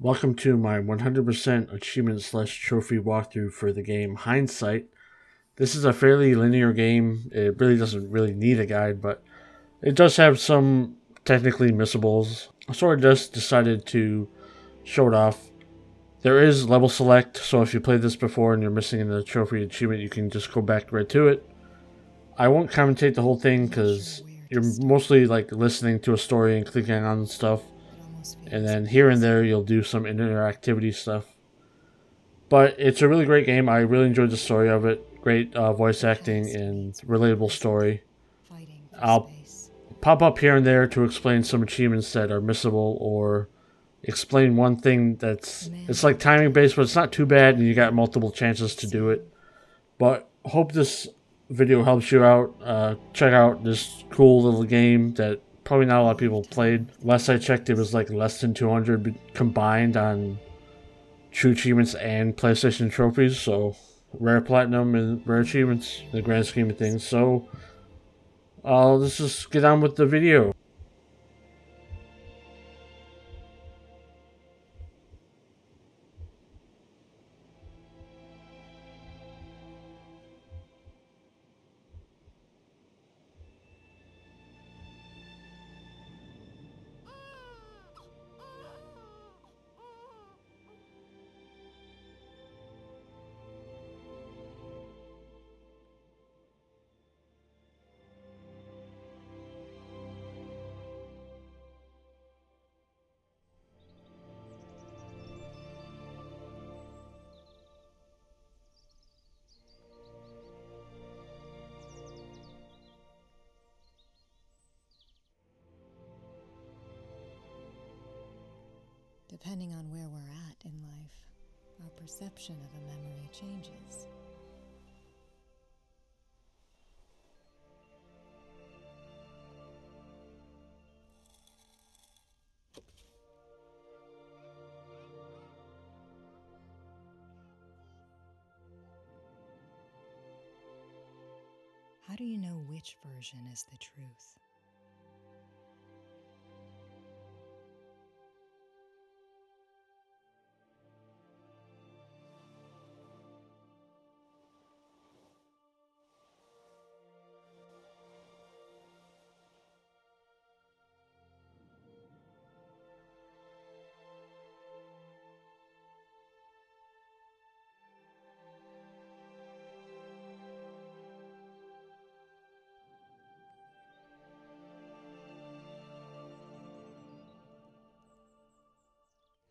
Welcome to my 100% achievement slash trophy walkthrough for the game Hindsight. This is a fairly linear game. It really doesn't really need a guide, but it does have some technically missables. So I just decided to show it off. There is level select, so if you played this before and you're missing in the trophy achievement, you can just go back right to it. I won't commentate the whole thing because you're mostly like listening to a story and clicking on stuff, and then here and there you'll do some interactivity stuff. But it's a really great game. I really enjoyed the story of it. Great voice acting and relatable story. I'll pop up here and there to explain some achievements that are missable or explain one thing that's it's like timing based, but it's not too bad, and you got multiple chances to do it. But hope this video helps you out. Check out this cool little game that probably not a lot of people played. Last I checked, it was like less than 200 combined on true achievements and PlayStation trophies, so rare platinum and rare achievements in the grand scheme of things. So let's just get on with the video. Depending on where we're at in life, our perception of a memory changes. How do you know which version is the truth?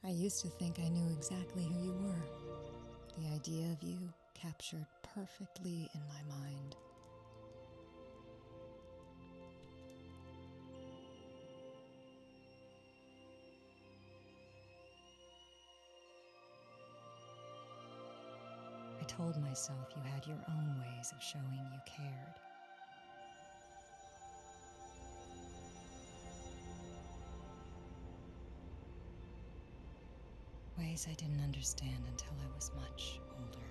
I used to think I knew exactly who you were. The idea of you captured perfectly in my mind. I told myself you had your own ways of showing you cared. Ways I didn't understand until I was much older.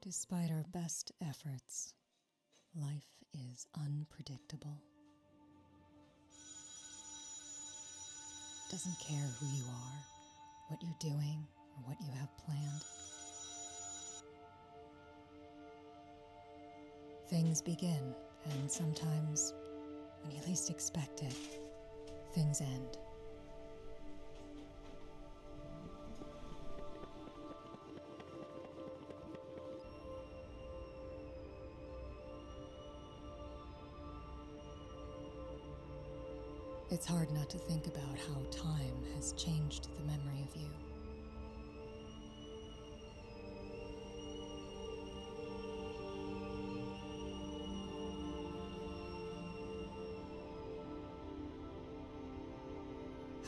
Despite our best efforts, life is unpredictable. Doesn't care who you are, what you're doing, or what you have planned. Things begin, and sometimes, when you least expect it, things end. It's hard not to think about how time has changed the memory of you.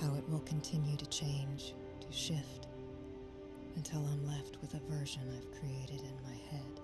How it will continue to change, to shift, until I'm left with a version I've created in my head.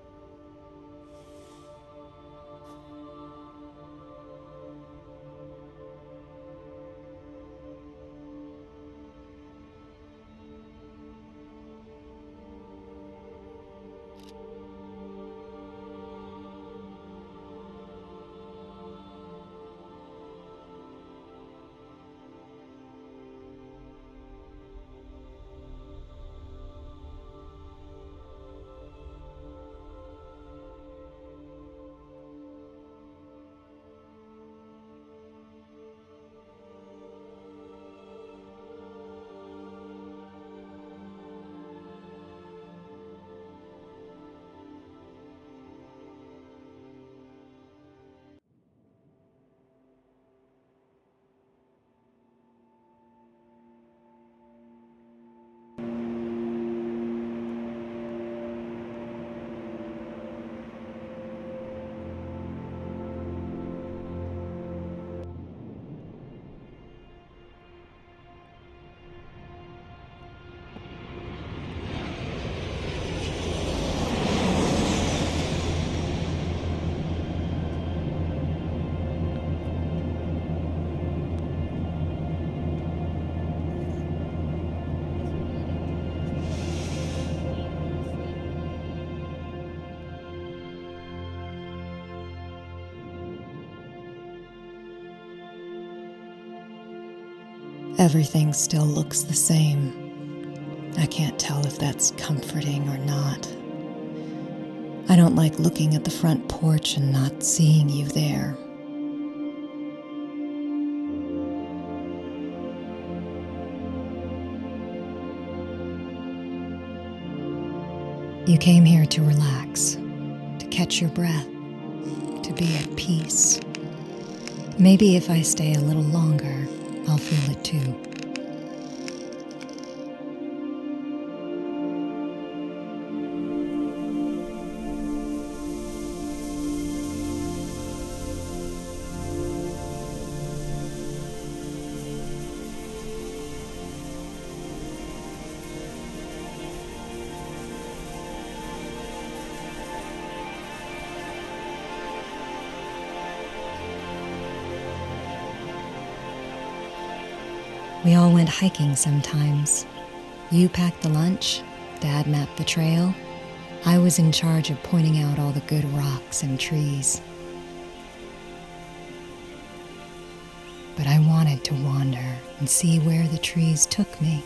Everything still looks the same. I can't tell if that's comforting or not. I don't like looking at the front porch and not seeing you there. You came here to relax, to catch your breath, to be at peace. Maybe if I stay a little longer, I'll feel it too. We all went hiking sometimes. You packed the lunch, Dad mapped the trail. I was in charge of pointing out all the good rocks and trees. But I wanted to wander and see where the trees took me.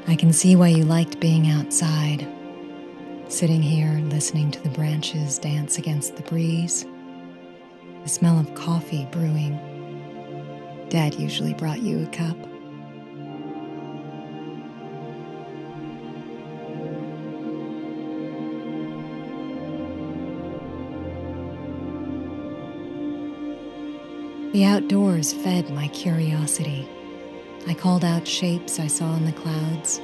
I can see why you liked being outside, sitting here listening to the branches dance against the breeze, the smell of coffee brewing. Dad usually brought you a cup. The outdoors fed my curiosity. I called out shapes I saw in the clouds.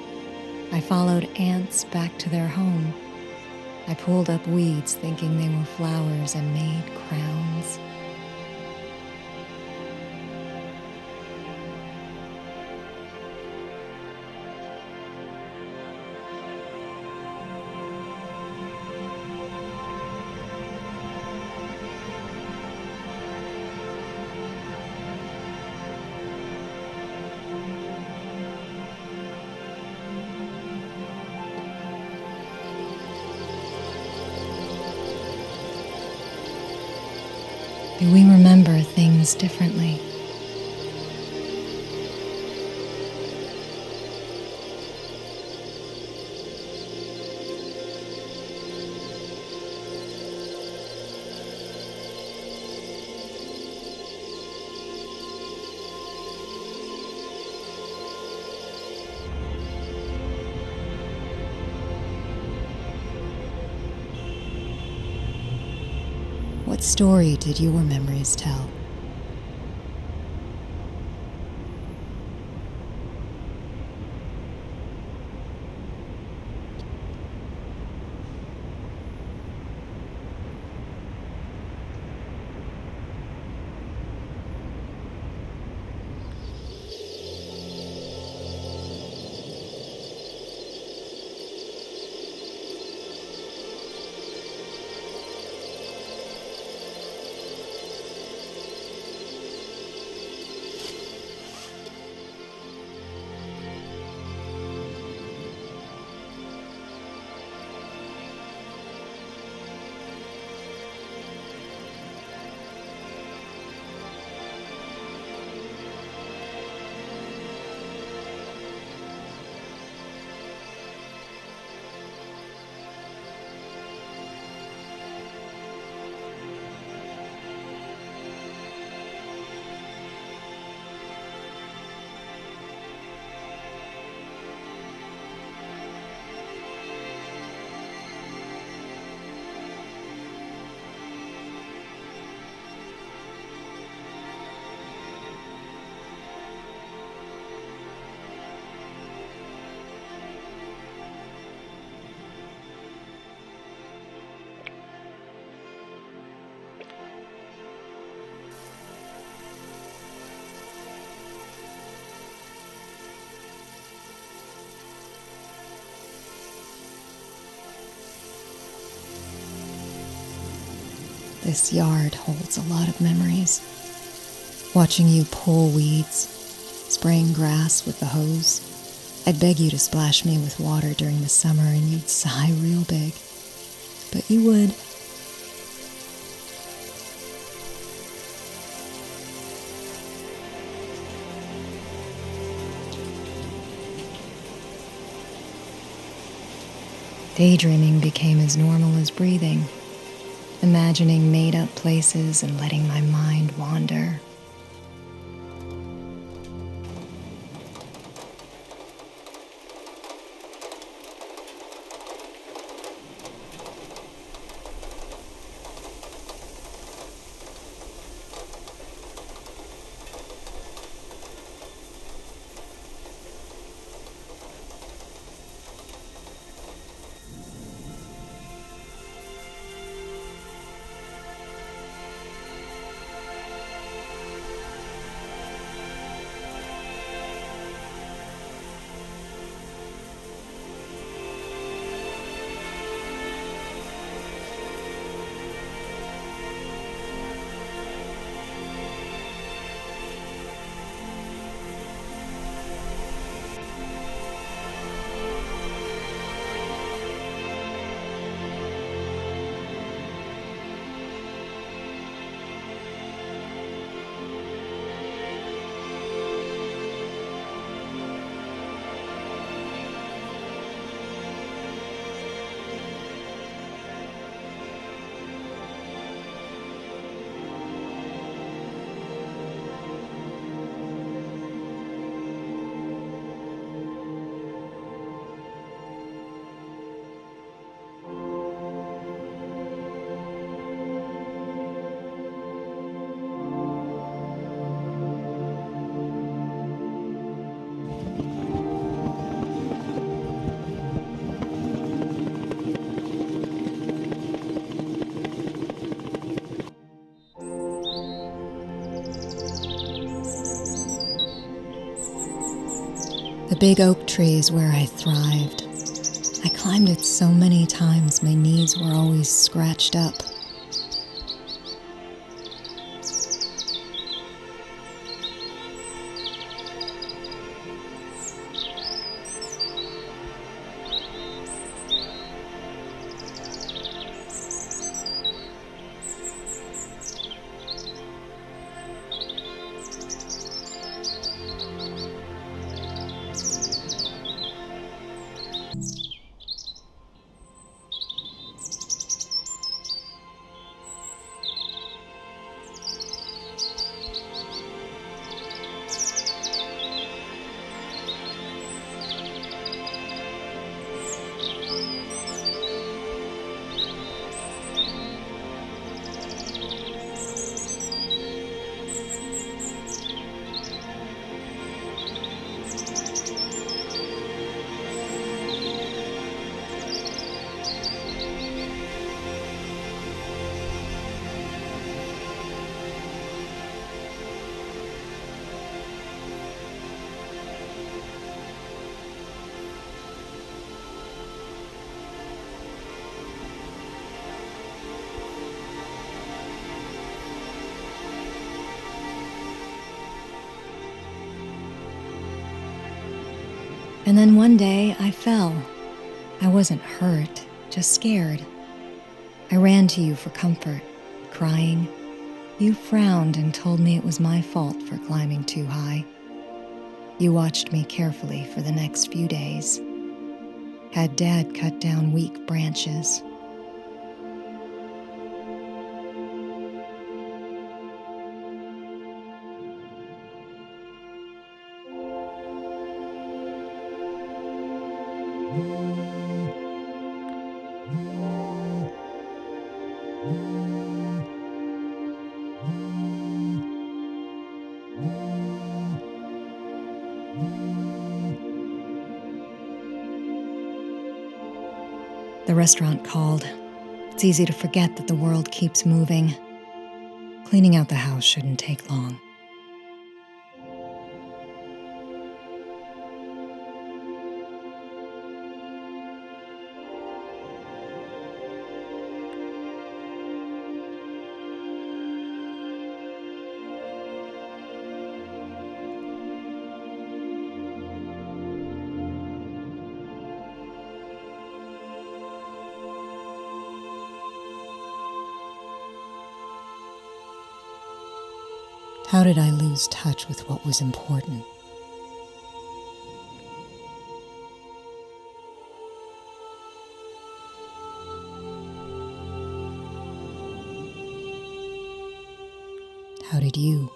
I followed ants back to their home. I pulled up weeds thinking they were flowers and made crowns. Do we remember things differently? What story did your memories tell? This yard holds a lot of memories. Watching you pull weeds, spraying grass with the hose. I'd beg you to splash me with water during the summer and you'd sigh real big. But you would. Daydreaming became as normal as breathing, imagining made-up places and letting my mind wander. The big oak tree is where I thrived. I climbed it so many times, my knees were always scratched up. And then one day I fell. I wasn't hurt, just scared. I ran to you for comfort, crying. You frowned and told me it was my fault for climbing too high. You watched me carefully for the next few days. Had Dad cut down weak branches. The restaurant called. It's easy to forget that the world keeps moving. Cleaning out the house shouldn't take long. How did I lose touch with what was important? How did you?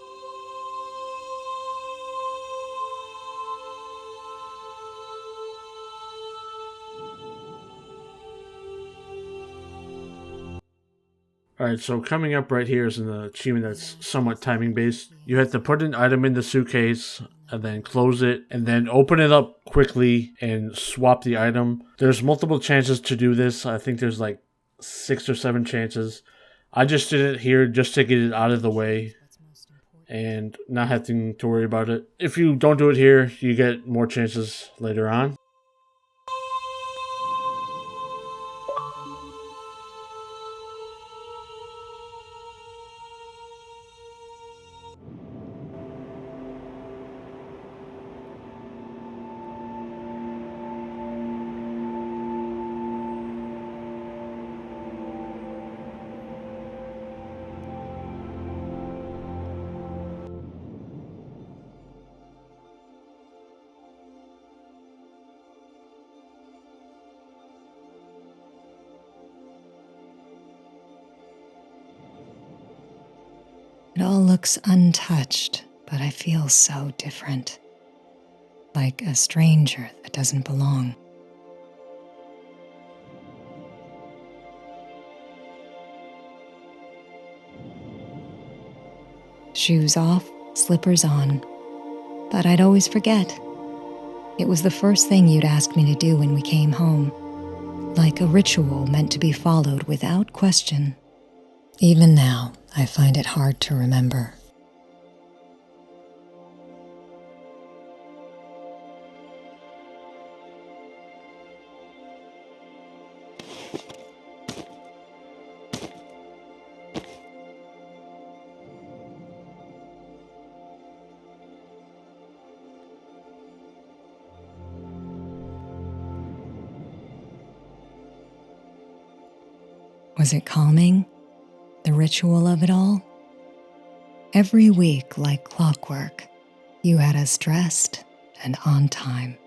Alright, so coming up right here is an achievement that's somewhat timing based. You have to put an item in the suitcase and then close it and then open it up quickly and swap the item. There's multiple chances to do this. I think there's like 6 or 7 chances. I just did it here just to get it out of the way and not having to worry about it. If you don't do it here, you get more chances later on. It all looks untouched, but I feel so different. Like a stranger that doesn't belong. Shoes off, slippers on, but I'd always forget. It was the first thing you'd ask me to do when we came home, like a ritual meant to be followed without question. Even now, I find it hard to remember. Was it calming? The ritual of it all? Every week, like clockwork, you had us dressed and on time.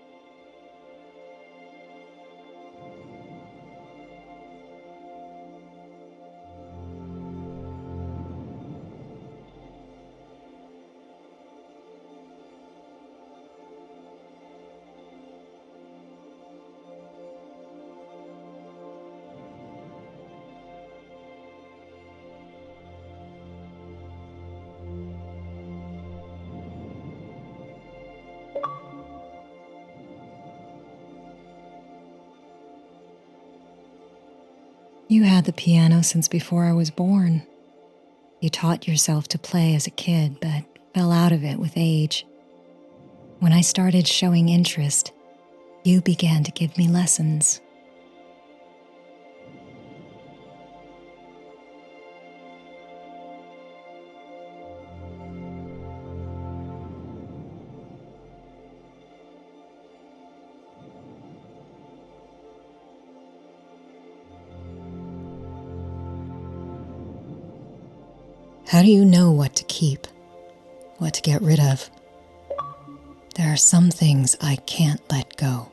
You had the piano since before I was born. You taught yourself to play as a kid, but fell out of it with age. When I started showing interest, you began to give me lessons. How do you know what to keep, what to get rid of? There are some things I can't let go.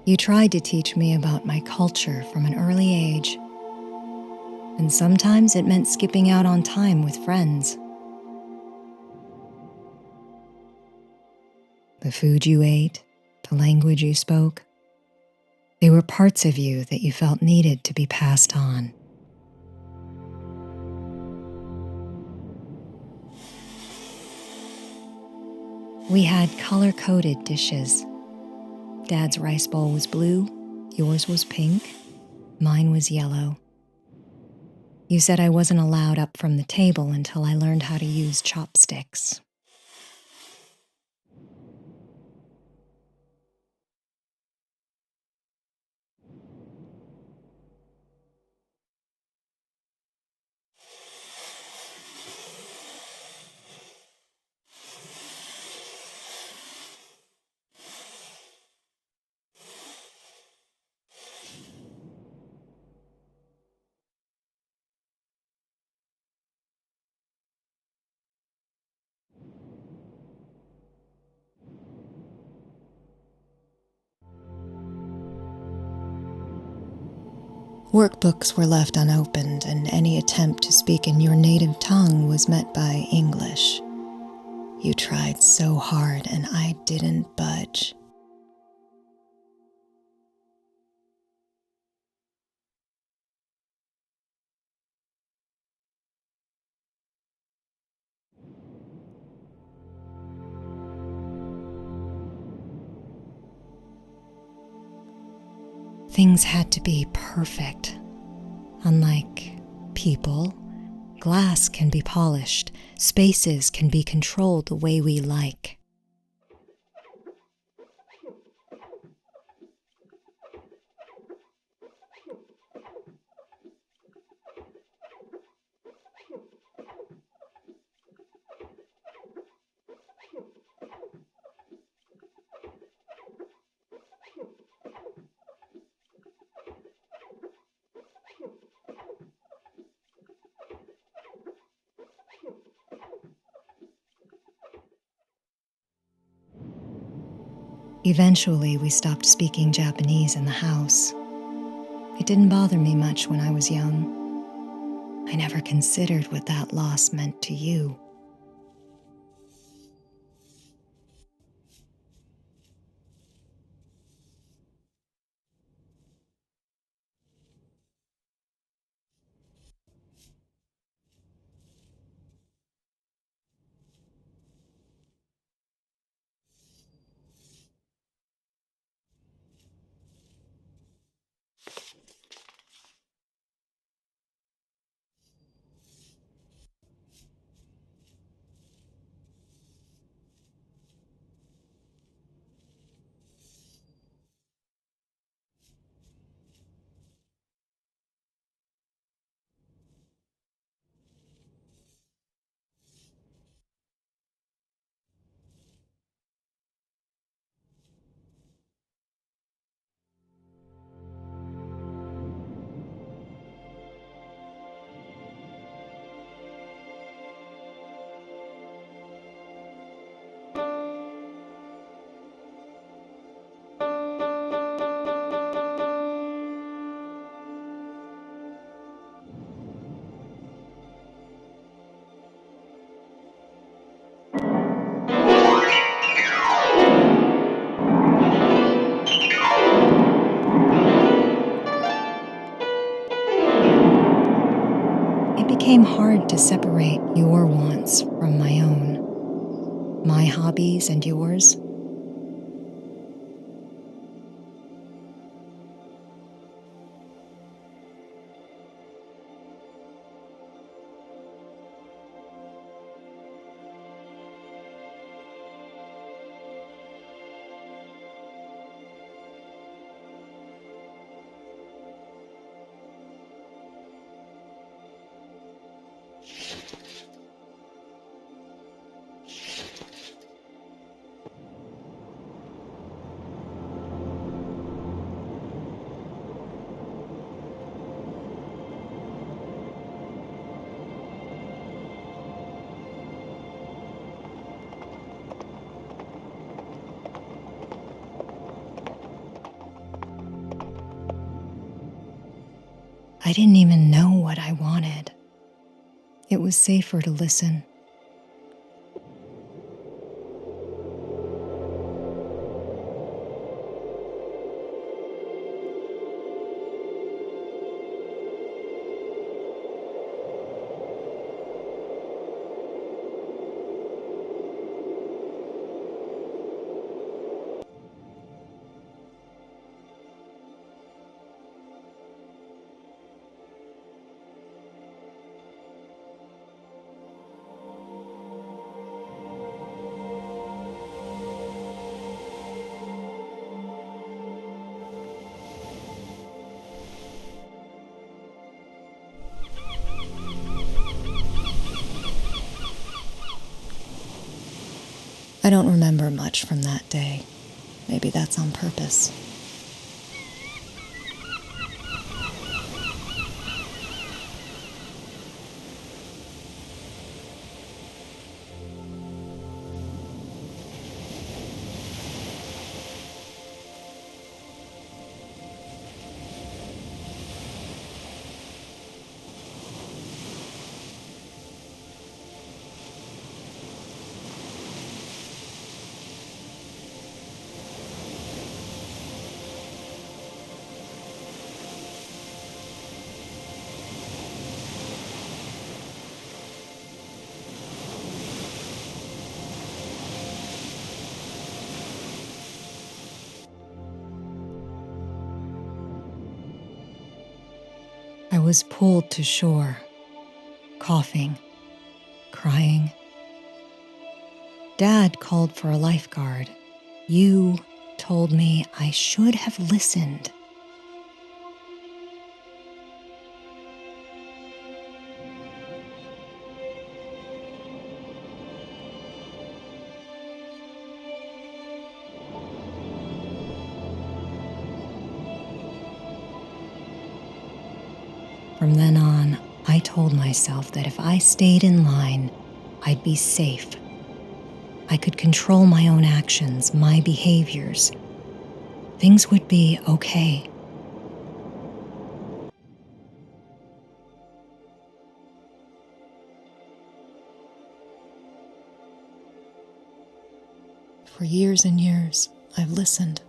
You tried to teach me about my culture from an early age, and sometimes it meant skipping out on time with friends. The food you ate, the language you spoke, they were parts of you that you felt needed to be passed on. We had color-coded dishes. Dad's rice bowl was blue, Yours was pink, mine was yellow. You said I wasn't allowed up from the table until I learned how to use chopsticks. Workbooks were left unopened, and any attempt to speak in your native tongue was met by English. You tried so hard, and I didn't budge. Things had to be perfect. Unlike people, glass can be polished, spaces can be controlled the way we like. Eventually, we stopped speaking Japanese in the house. It didn't bother me much when I was young. I never considered what that loss meant to you. It became hard to separate your wants from my own, my hobbies and yours. I didn't even know what I wanted. It was safer to listen. I don't remember much from that day. Maybe that's on purpose. I was pulled to shore, coughing, crying. Dad called for a lifeguard. You told me I should have listened. From then on, I told myself that if I stayed in line, I'd be safe. I could control my own actions, my behaviors. Things would be okay. For years and years, I've listened,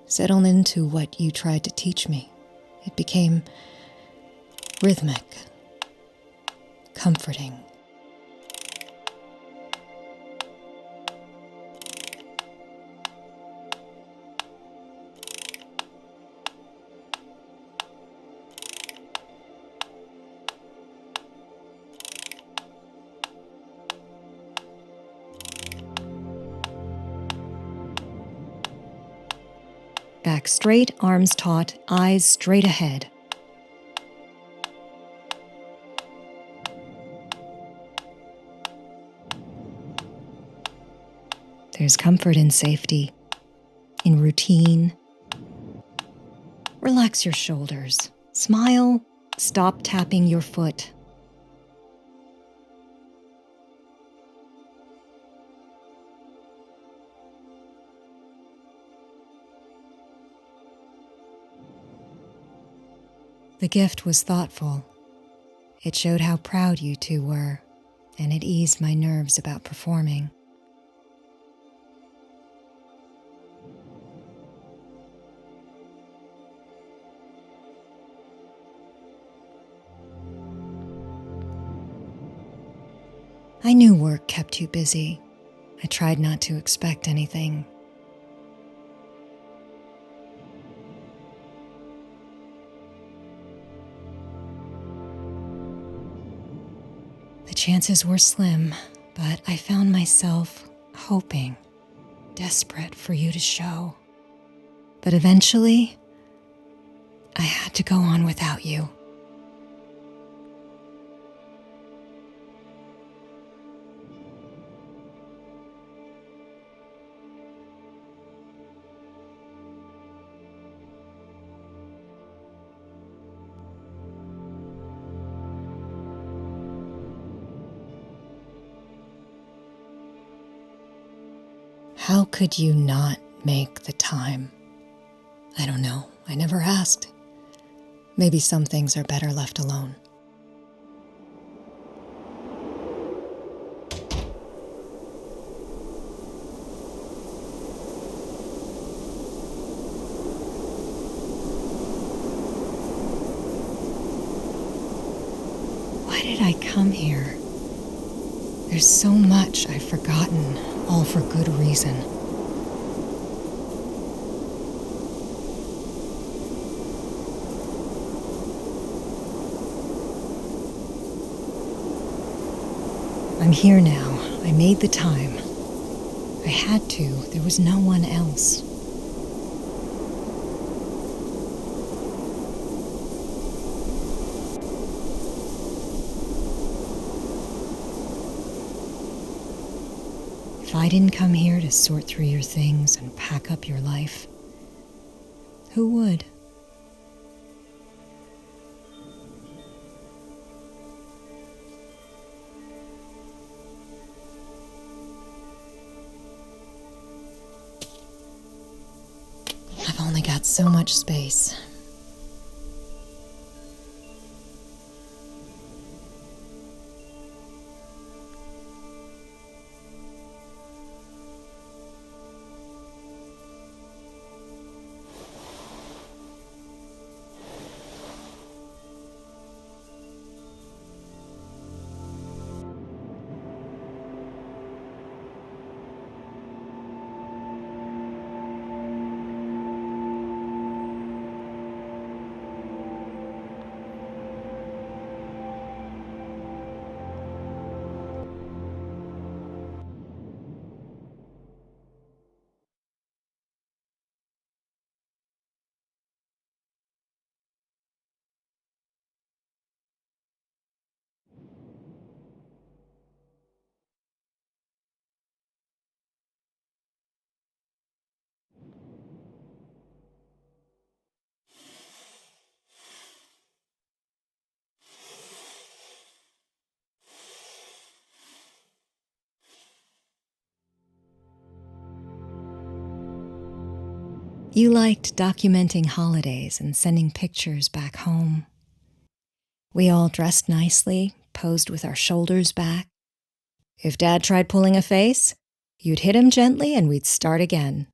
settled into what you tried to teach me. It became rhythmic, comforting. Back straight, arms taut, eyes straight ahead. There's comfort in safety, in routine. Relax your shoulders. Smile. Stop tapping your foot. The gift was thoughtful. It showed how proud you two were, and it eased my nerves about performing. I knew work kept you busy. I tried not to expect anything. The chances were slim, but I found myself hoping, desperate for you to show. But eventually, I had to go on without you. How could you not make the time? I don't know. I never asked. Maybe some things are better left alone. Why did I come here? There's so much I've forgotten, all for good reason. I'm here now. I made the time. I had to. There was no one else. If I didn't come here to sort through your things and pack up your life, who would? I've only got so much space. You liked documenting holidays and sending pictures back home. We all dressed nicely, posed with our shoulders back. If Dad tried pulling a face, you'd hit him gently and we'd start again.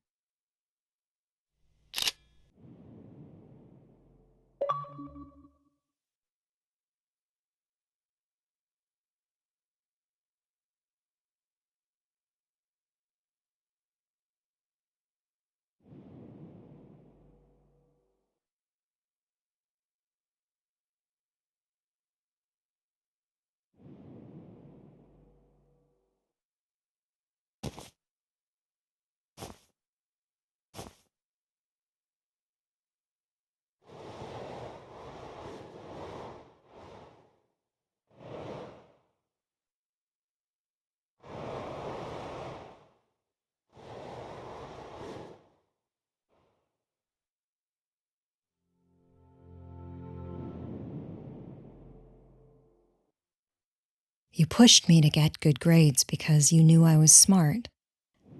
You pushed me to get good grades because you knew I was smart.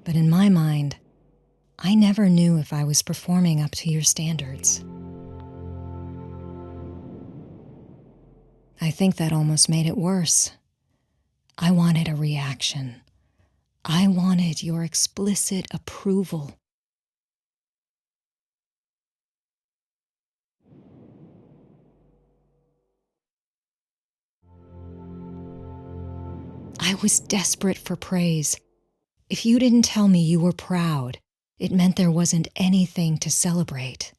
But in my mind, I never knew if I was performing up to your standards. I think that almost made it worse. I wanted a reaction. I wanted your explicit approval. I was desperate for praise. If you didn't tell me you were proud, it meant there wasn't anything to celebrate.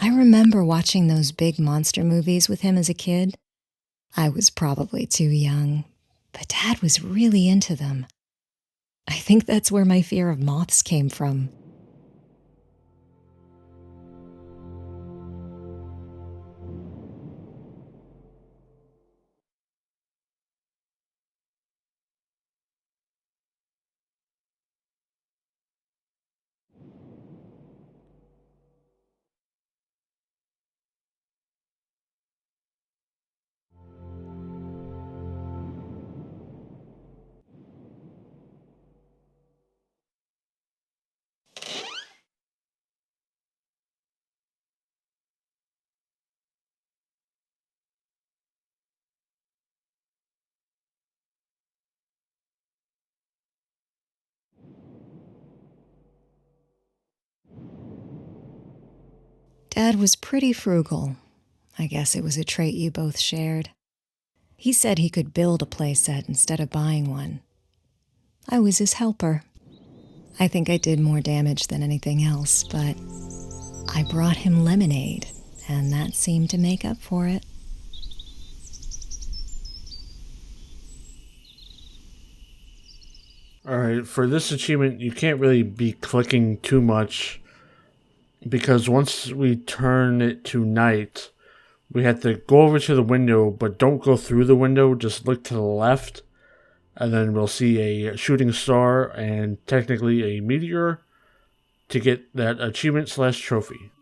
I remember watching those big monster movies with him as a kid. I was probably too young, but Dad was really into them. I think that's where my fear of moths came from. Dad was pretty frugal. I guess it was a trait you both shared. He said he could build a playset instead of buying one. I was his helper. I think I did more damage than anything else, but I brought him lemonade, and that seemed to make up for it. Alright, for this achievement, you can't really be clicking too much because once we turn it to night, we have to go over to the window, but don't go through the window, just look to the left, and then we'll see a shooting star and technically a meteor to get that achievement slash trophy.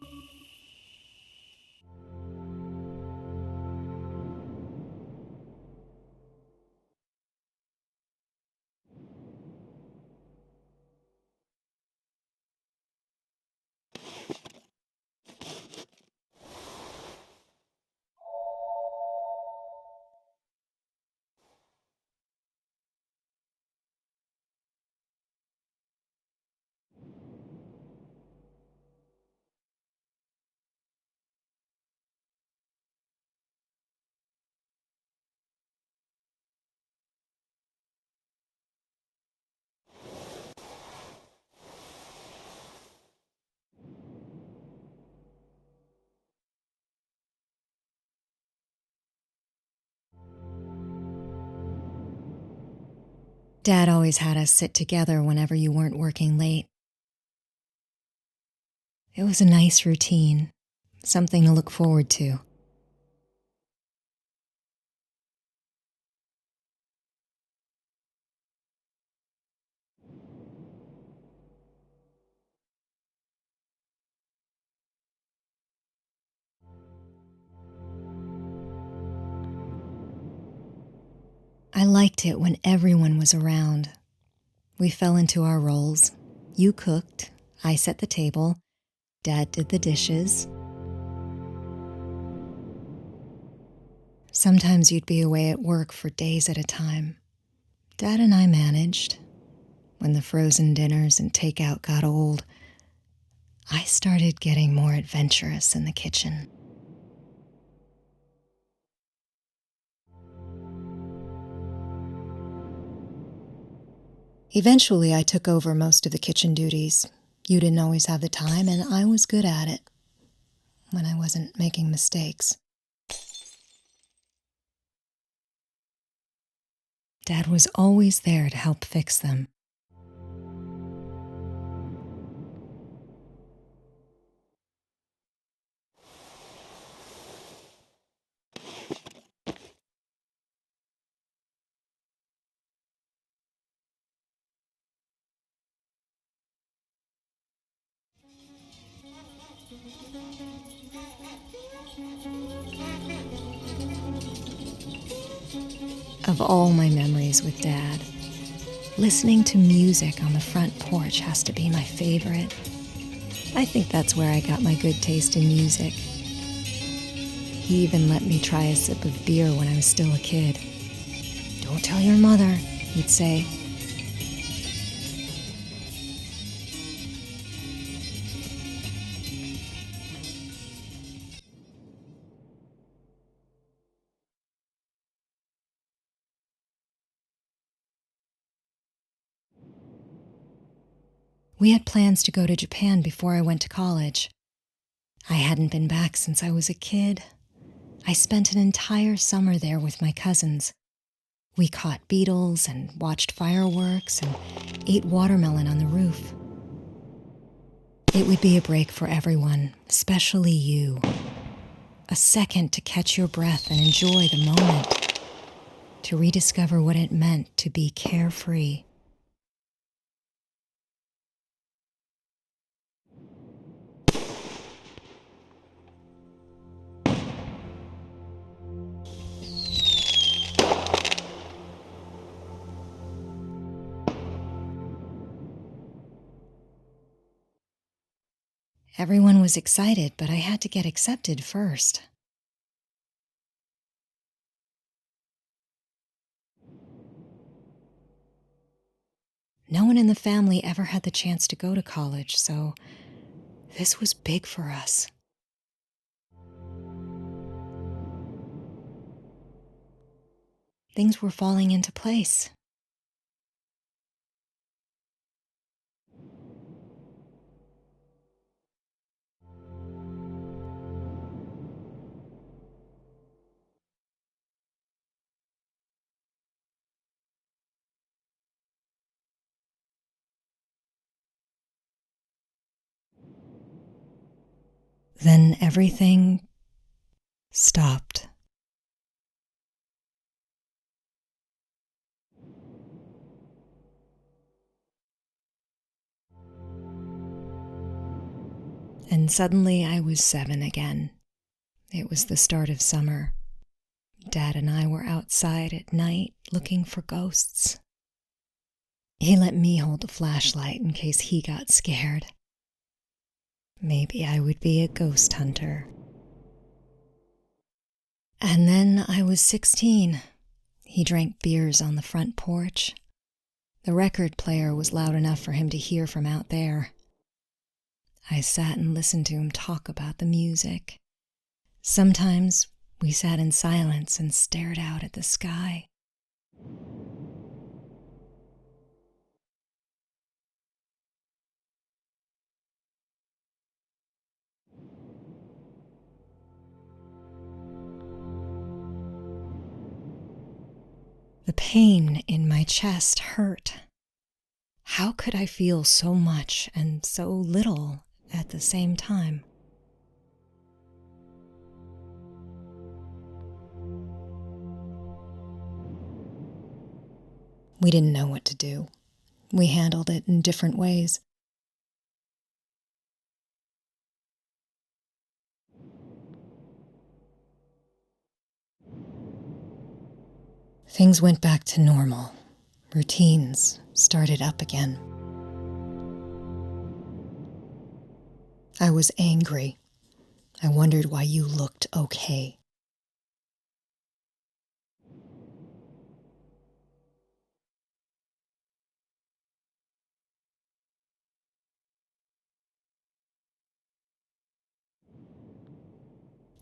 Dad always had us sit together whenever you weren't working late. It was a nice routine, something to look forward to. I liked it when everyone was around. We fell into our roles. You cooked, I set the table, Dad did the dishes. Sometimes you'd be away at work for days at a time. Dad and I managed. When the frozen dinners and takeout got old, I started getting more adventurous in the kitchen. Eventually, I took over most of the kitchen duties. You didn't always have the time, and I was good at it when I wasn't making mistakes. Dad was always there to help fix them. Of all my memories with Dad, listening to music on the front porch has to be my favorite. I think that's where I got my good taste in music. He even let me try a sip of beer when I was still a kid. "Don't tell your mother," he'd say. We had plans to go to Japan before I went to college. I hadn't been back since I was a kid. I spent an entire summer there with my cousins. We caught beetles and watched fireworks and ate watermelon on the roof. It would be a break for everyone, especially you. A second to catch your breath and enjoy the moment, to rediscover what it meant to be carefree. Everyone was excited, but I had to get accepted first. No one in the family ever had the chance to go to college, so this was big for us. Things were falling into place. Then everything stopped. And suddenly I was 7 again. It was the start of summer. Dad and I were outside at night looking for ghosts. He let me hold the flashlight in case he got scared. Maybe I would be a ghost hunter. And then I was 16. He drank beers on the front porch. The record player was loud enough for him to hear from out there. I sat and listened to him talk about the music. Sometimes we sat in silence and stared out at the sky. The pain in my chest hurt. How could I feel so much and so little at the same time? We didn't know what to do. We handled it in different ways. Things went back to normal. Routines started up again. I was angry. I wondered why you looked okay.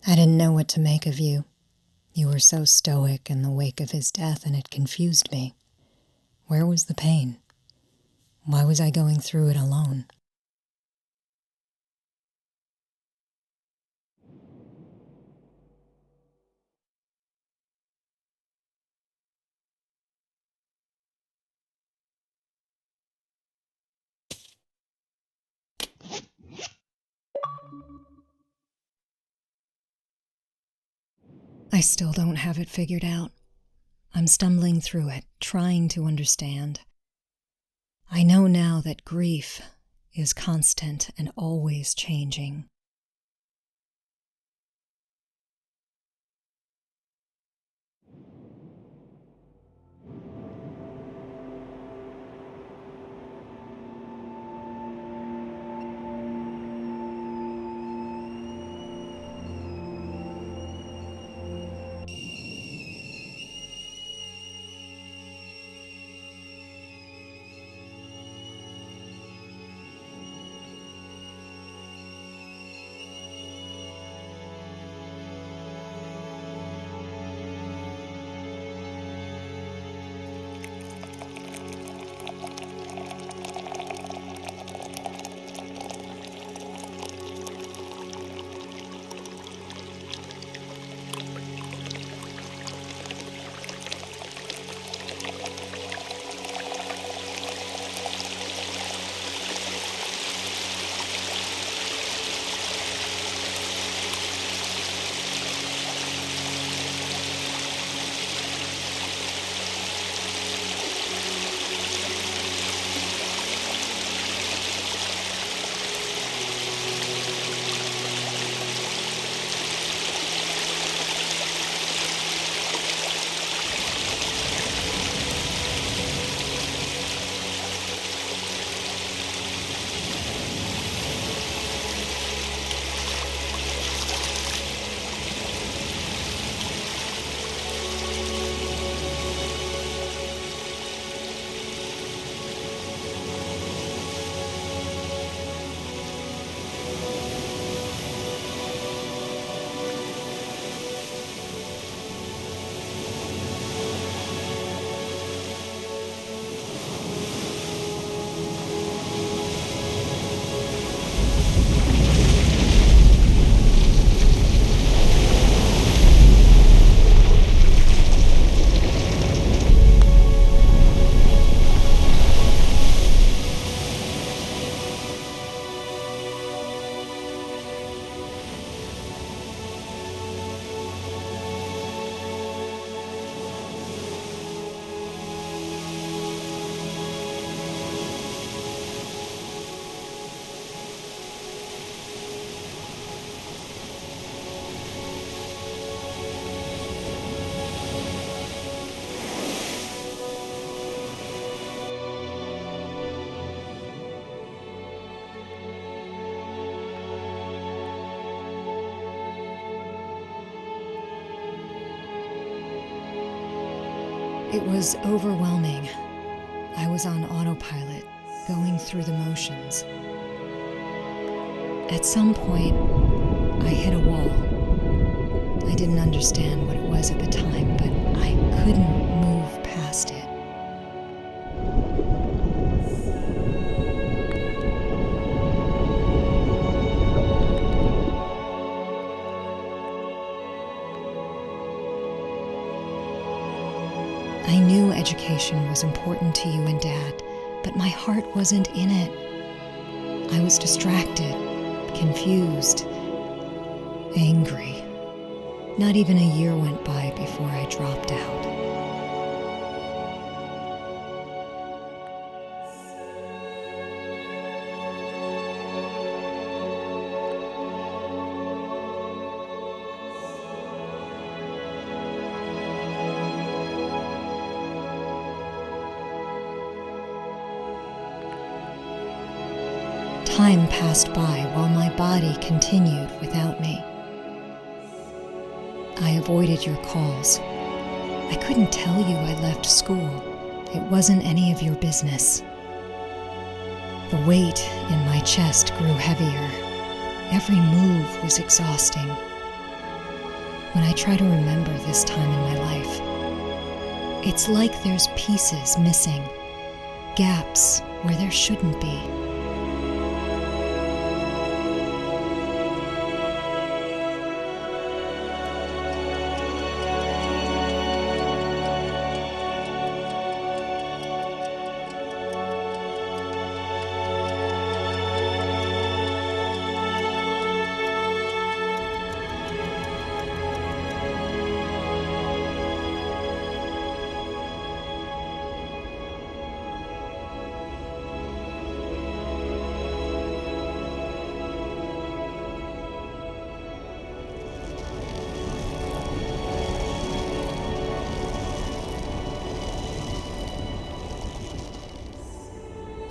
I didn't know what to make of you. You were so stoic in the wake of his death, and it confused me. Where was the pain? Why was I going through it alone? I still don't have it figured out. I'm stumbling through it, trying to understand. I know now that grief is constant and always changing. It was overwhelming. I was on autopilot, going through the motions. At some point, I hit a wall. I didn't understand what it was at the time, but I couldn't move past it. I knew education was important to you and Dad, but my heart wasn't in it. I was distracted, confused, angry. Not even a year went by before I dropped out. Time passed by while my body continued without me. I avoided your calls. I couldn't tell you I left school. It wasn't any of your business. The weight in my chest grew heavier. Every move was exhausting. When I try to remember this time in my life, it's like there's pieces missing, gaps where there shouldn't be.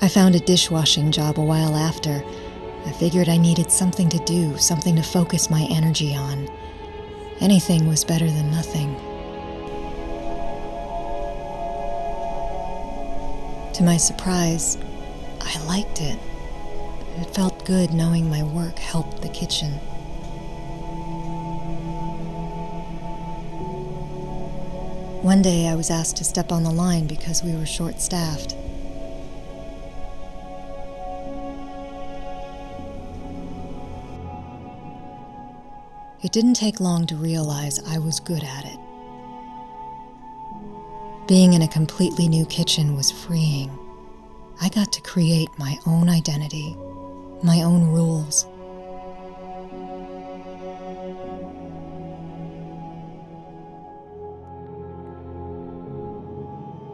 I found a dishwashing job a while after. I figured I needed something to do, something to focus my energy on. Anything was better than nothing. To my surprise, I liked it. It felt good knowing my work helped the kitchen. One day I was asked to step on the line because we were short-staffed. It didn't take long to realize I was good at it. Being in a completely new kitchen was freeing. I got to create my own identity, my own rules.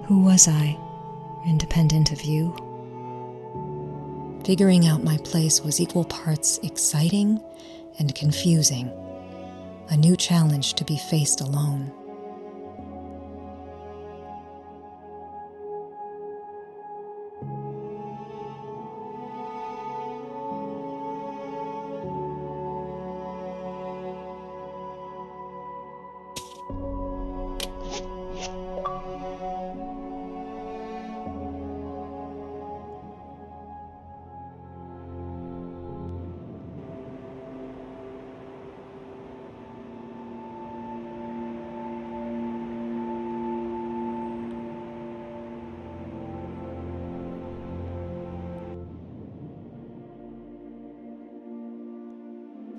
Who was I, independent of you? Figuring out my place was equal parts exciting and confusing. A new challenge to be faced alone.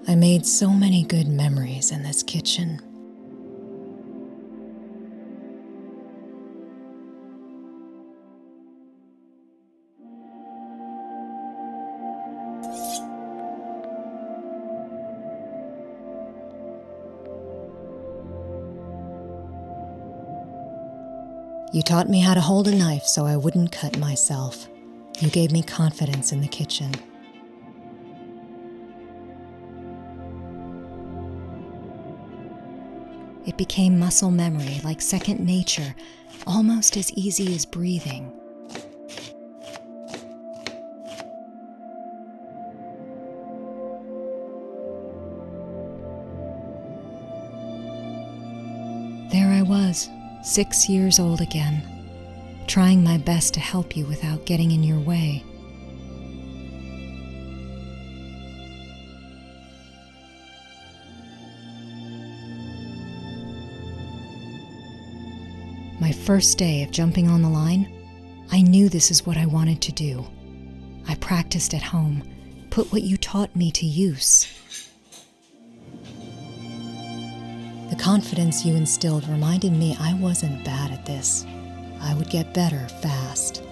I made so many good memories in this kitchen. You taught me how to hold a knife so I wouldn't cut myself. You gave me confidence in the kitchen. It became muscle memory, like second nature, almost as easy as breathing. There I was, 6 years old again, trying my best to help you without getting in your way. My first day of jumping on the line, I knew this is what I wanted to do. I practiced at home, put what you taught me to use. The confidence you instilled reminded me I wasn't bad at this. I would get better fast.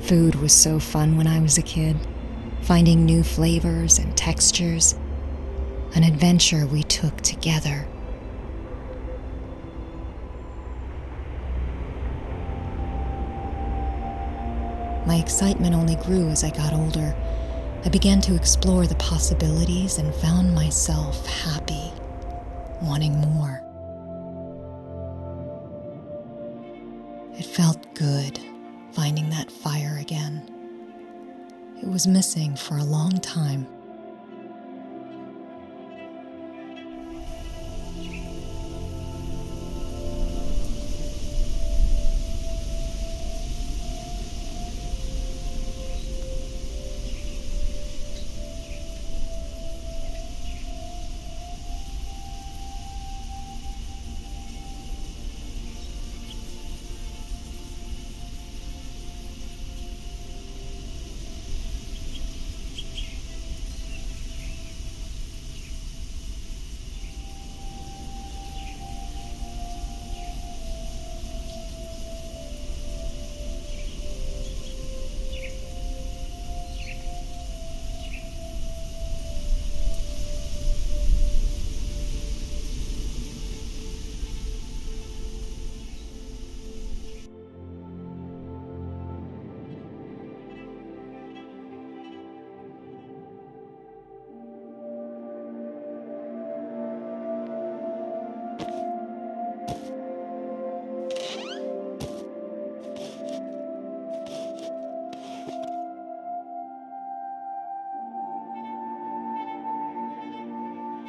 Food was so fun when I was a kid, finding new flavors and textures, an adventure we took together. My excitement only grew as I got older. I began to explore the possibilities and found myself happy, wanting more. It felt good finding that fire again. It was missing for a long time.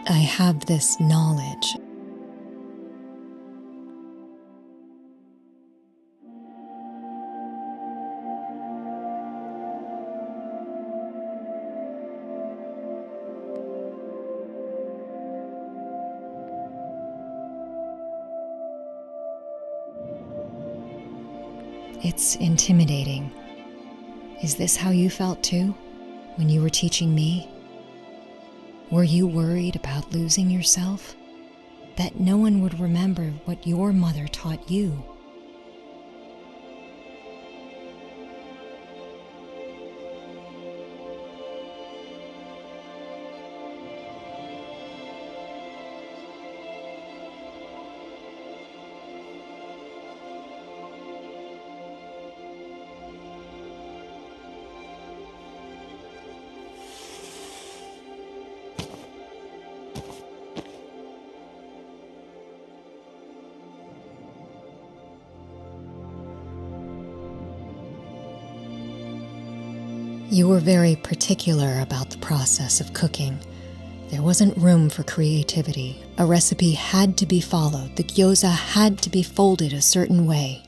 I have this knowledge. It's intimidating. Is this how you felt too, when you were teaching me? Were you worried about losing yourself? That no one would remember what your mother taught you? You were very particular about the process of cooking. There wasn't room for creativity. A recipe had to be followed. The gyoza had to be folded a certain way.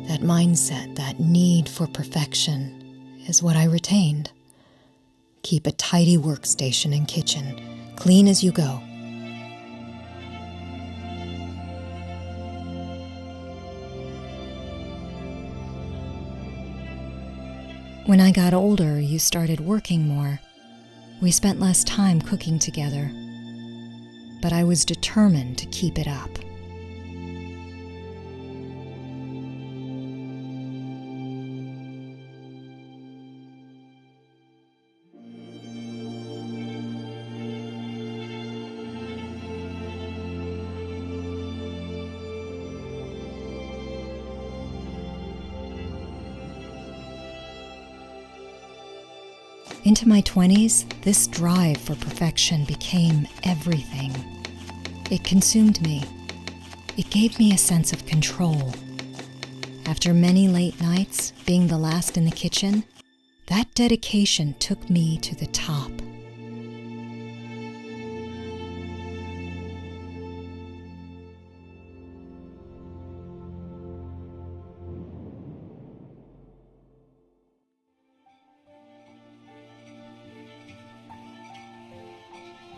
That mindset, that need for perfection, is what I retained. Keep a tidy workstation and kitchen, clean as you go. When I got older, you started working more. We spent less time cooking together, but I was determined to keep it up. Into my 20s, this drive for perfection became everything. It consumed me. It gave me a sense of control. After many late nights, being the last in the kitchen, that dedication took me to the top.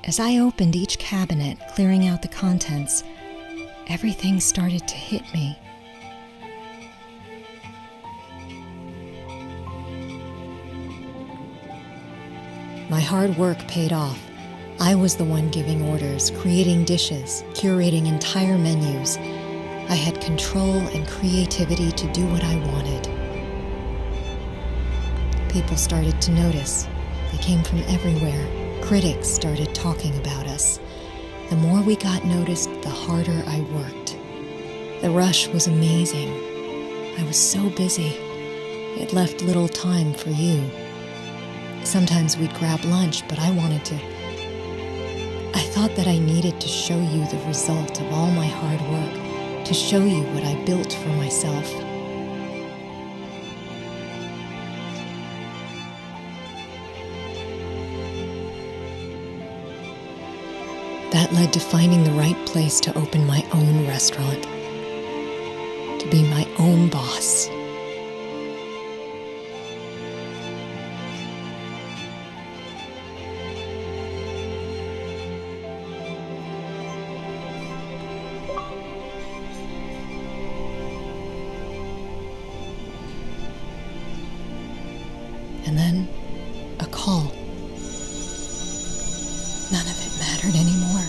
As I opened each cabinet, clearing out the contents, everything started to hit me. My hard work paid off. I was the one giving orders, creating dishes, curating entire menus. I had control and creativity to do what I wanted. People started to notice. They came from everywhere. Critics started talking about us. The more we got noticed, the harder I worked. The rush was amazing. I was so busy. It left little time for you. Sometimes we'd grab lunch, but I thought that I needed to show you the result of all my hard work, to show you what I built for myself. That led to finding the right place to open my own restaurant, to be my own boss. And then, a call. None of it mattered anymore.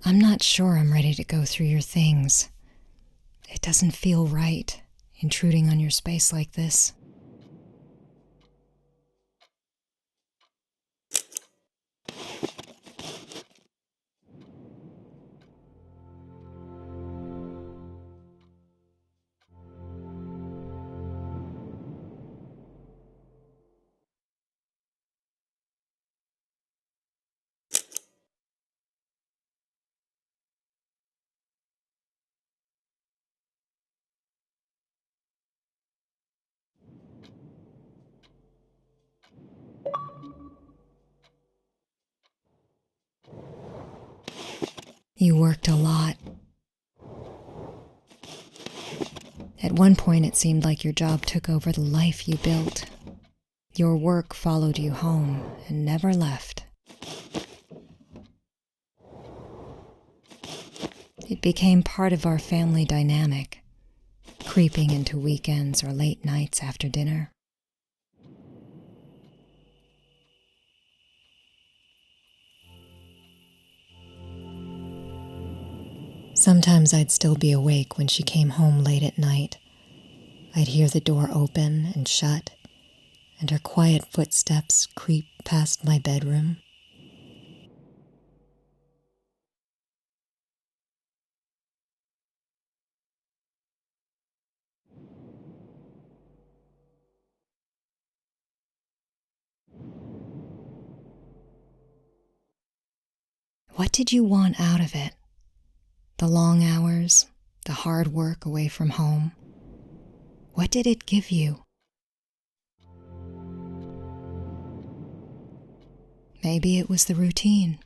I'm not sure I'm ready to go through your things. It doesn't feel right, intruding on your space like this. You worked a lot. At one point, it seemed like your job took over the life you built. Your work followed you home and never left. It became part of our family dynamic, creeping into weekends or late nights after dinner. Sometimes I'd still be awake when she came home late at night. I'd hear the door open and shut, and her quiet footsteps creep past my bedroom. What did you want out of it? The long hours, the hard work away from home. What did it give you? Maybe it was the routine.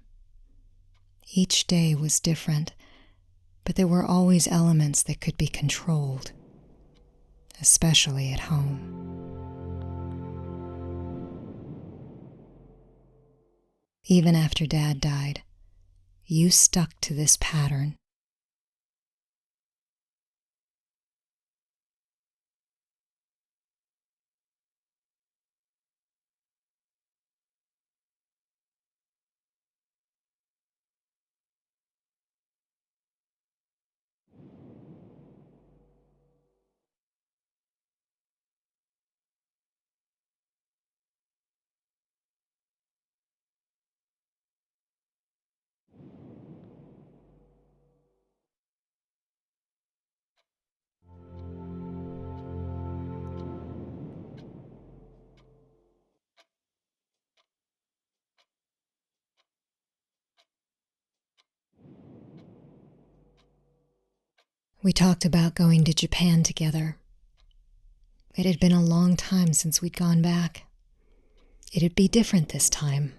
Each day was different, but there were always elements that could be controlled, especially at home. Even after Dad died, you stuck to this pattern. We talked about going to Japan together. It had been a long time since we'd gone back. It'd be different this time.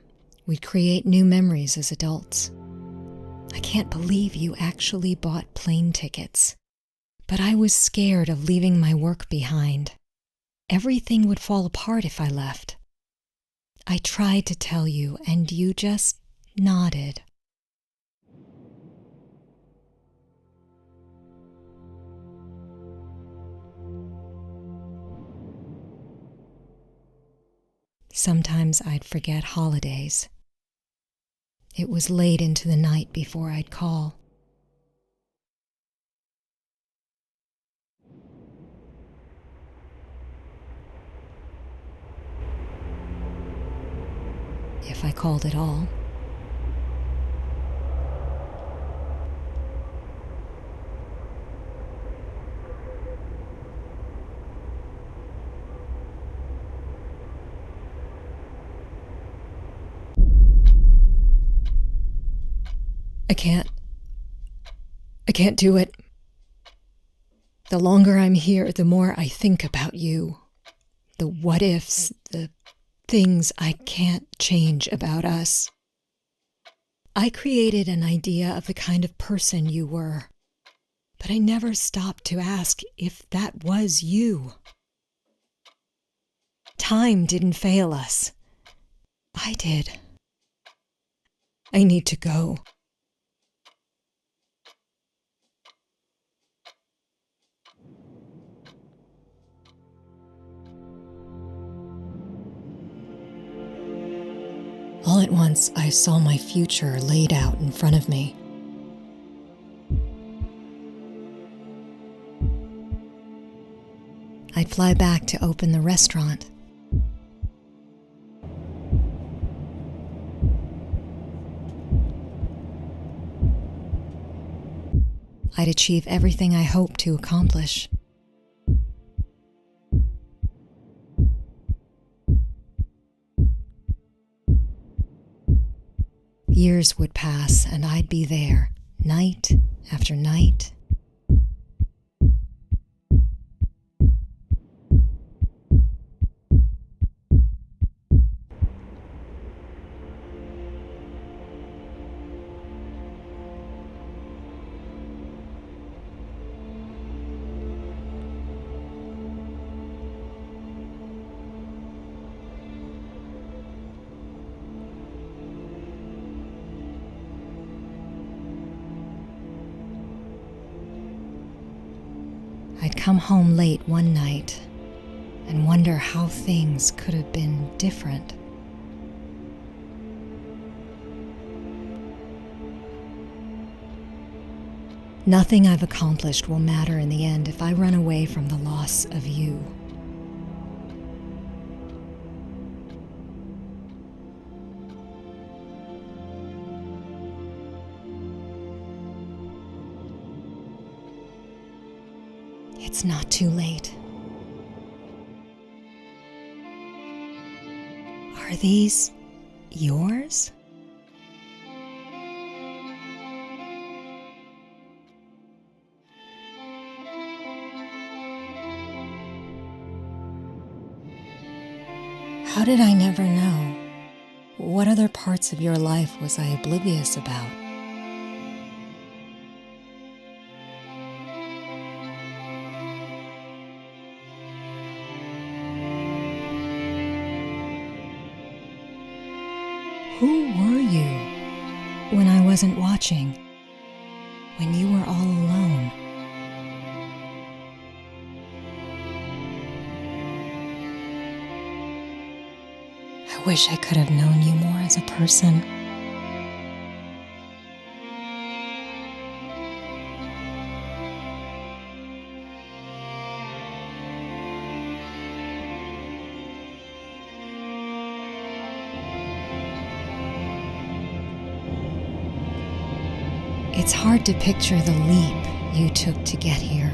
We'd create new memories as adults. I can't believe you actually bought plane tickets. But I was scared of leaving my work behind. Everything would fall apart if I left. I tried to tell you, and you just nodded. Sometimes I'd forget holidays. It was late into the night before I'd call. If I called at all. I can't do it. The longer I'm here, the more I think about you. The what ifs, the things I can't change about us. I created an idea of the kind of person you were, but I never stopped to ask if that was you. Time didn't fail us. I did. I need to go. All at once, I saw my future laid out in front of me. I'd fly back to open the restaurant. I'd achieve everything I hoped to accomplish. Years would pass, and I'd be there, night after night. I'd come home late one night and wonder how things could have been different. Nothing I've accomplished will matter in the end if I run away from the loss of you. It's not too late. Are these yours? How did I never know? What other parts of your life was I oblivious about? Who were you when I wasn't watching, when you were all alone? I wish I could have known you more as a person. It's hard to picture the leap you took to get here.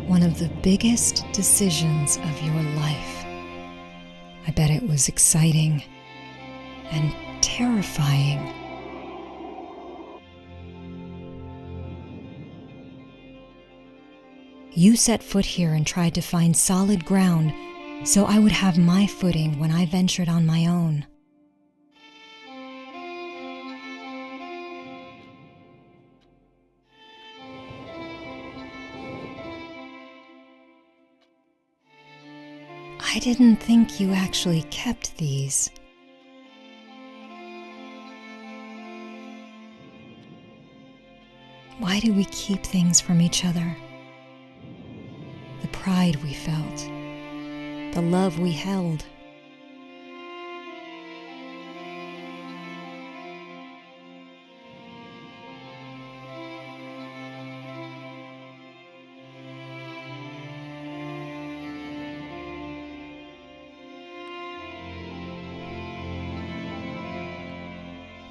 One of the biggest decisions of your life. I bet it was exciting and terrifying. You set foot here and tried to find solid ground so I would have my footing when I ventured on my own. I didn't think you actually kept these. Why do we keep things from each other? The pride we felt, the love we held.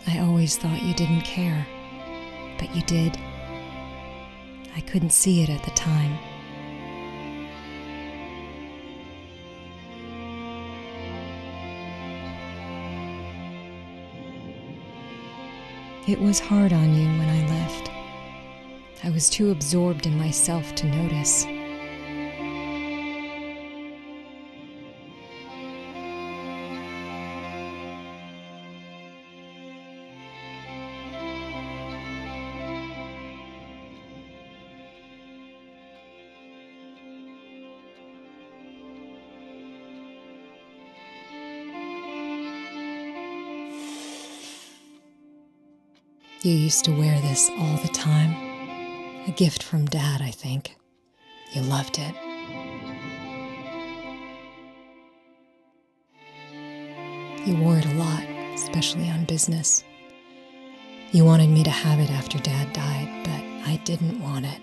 I always thought you didn't care, but you did. I couldn't see it at the time. It was hard on you when I left. I was too absorbed in myself to notice. You used to wear this all the time. A gift from Dad, I think. You loved it. You wore it a lot, especially on business. You wanted me to have it after Dad died, but I didn't want it.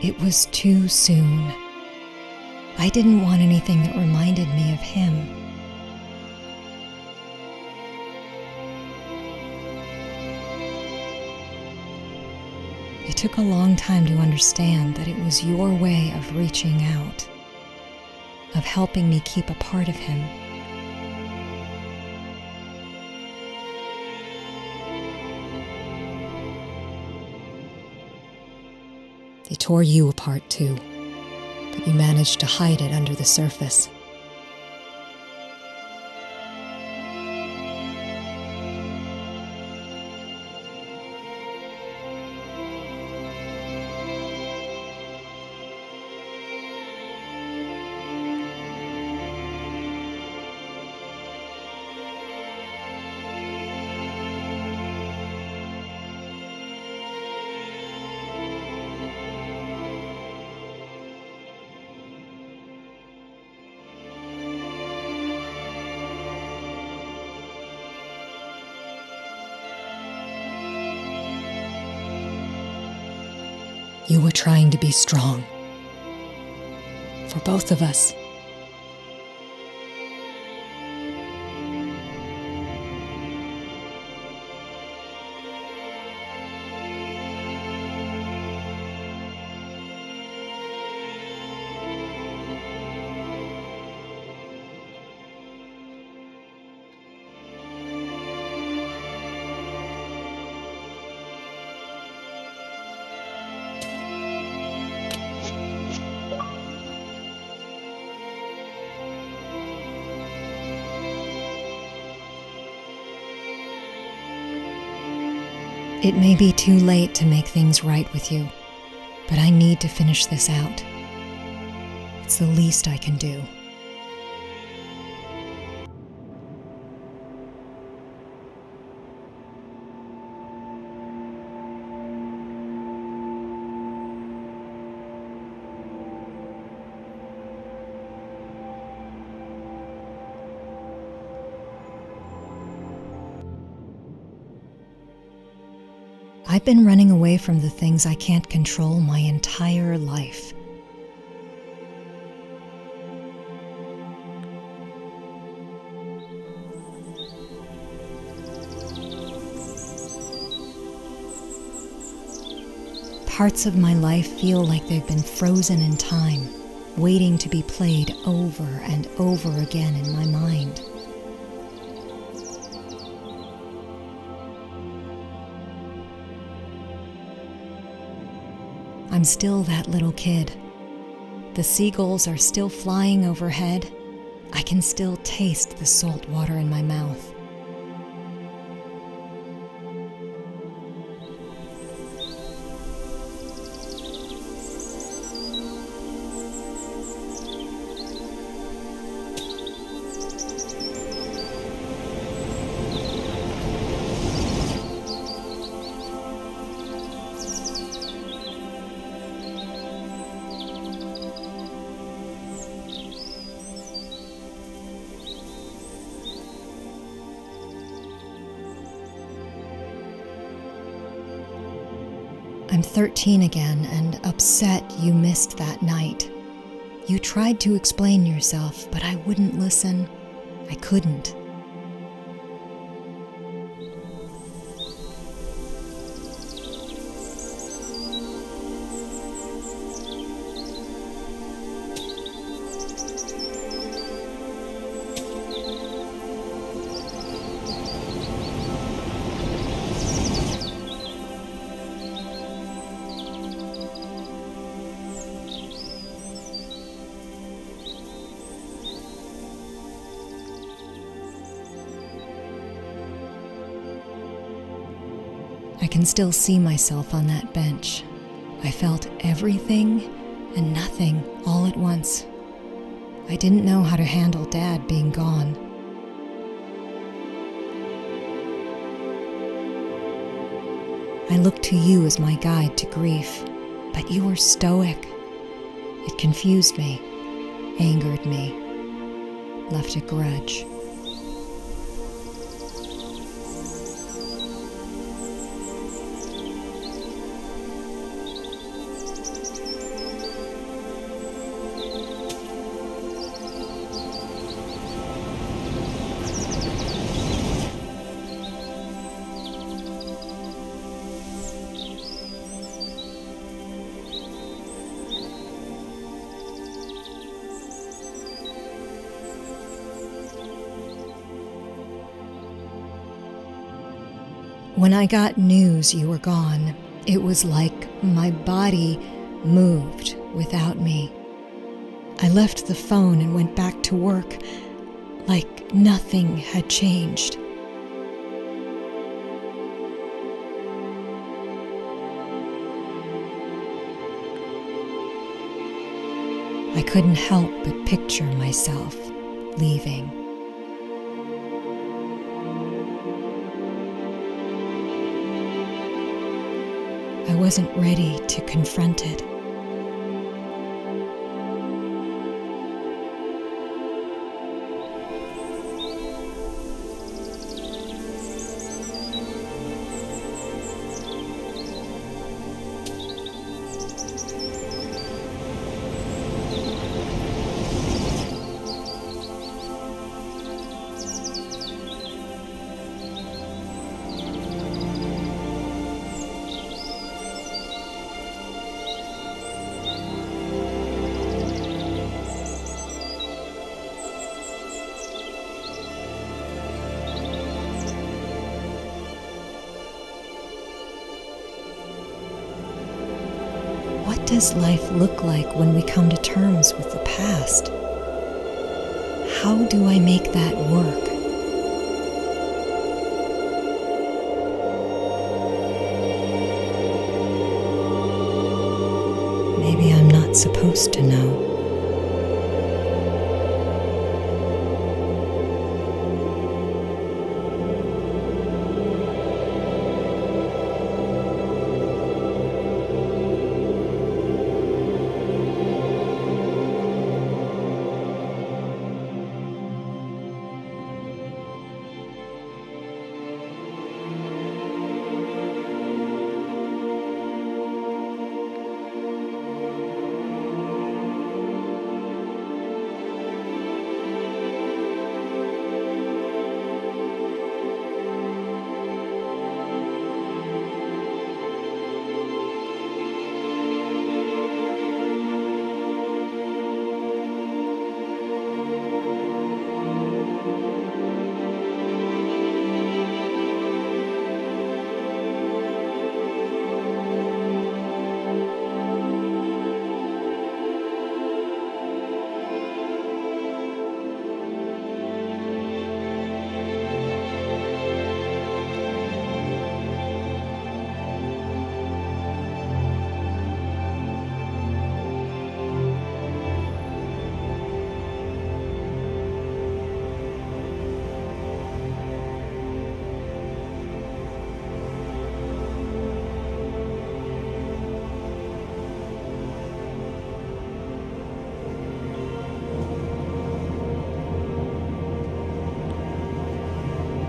It was too soon. I didn't want anything that reminded me of him. It took a long time to understand that it was your way of reaching out, of helping me keep a part of him. They tore you apart too, but you managed to hide it under the surface. You were trying to be strong. For both of us. It may be too late to make things right with you, but I need to finish this out. It's the least I can do. I've been running away from the things I can't control my entire life. Parts of my life feel like they've been frozen in time, waiting to be played over and over again in my mind. I'm still that little kid. The seagulls are still flying overhead. I can still taste the salt water in my mouth. I'm 13 again and upset you missed that night. You tried to explain yourself, but I wouldn't listen. I couldn't. I can still see myself on that bench. I felt everything and nothing all at once. I didn't know how to handle Dad being gone. I looked to you as my guide to grief, but you were stoic. It confused me. angered me, left a grudge. When I got news you were gone, it was like my body moved without me. I left the phone and went back to work like nothing had changed. I couldn't help but picture myself leaving. I wasn't ready to confront it. What does life look like when we come to terms with the past? How do I make that work? Maybe I'm not supposed to know.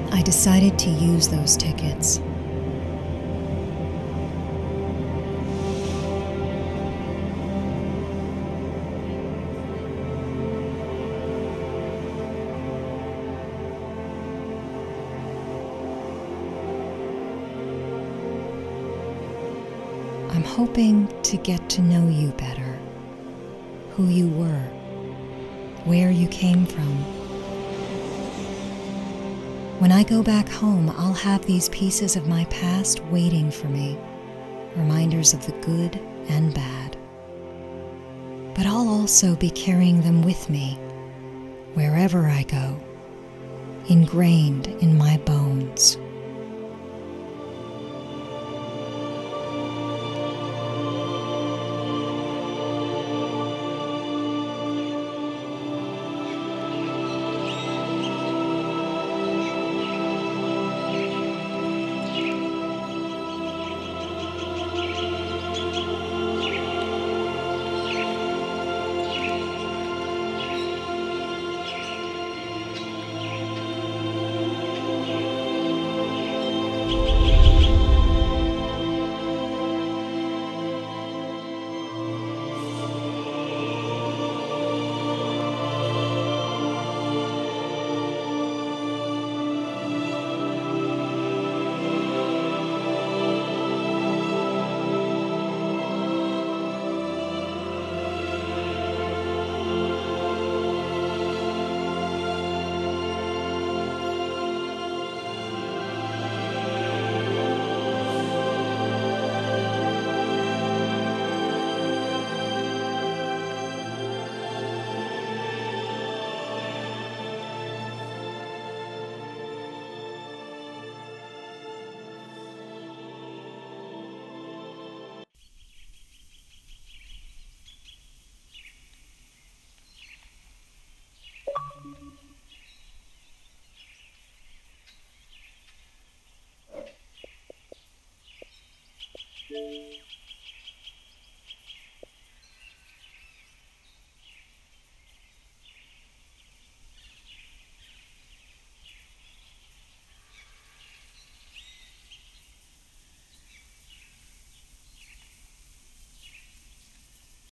I decided to use those tickets. I'm hoping to get to know you better, who you were, where you came from. When I go back home, I'll have these pieces of my past waiting for me, reminders of the good and bad. But I'll also be carrying them with me, wherever I go, ingrained in my bones.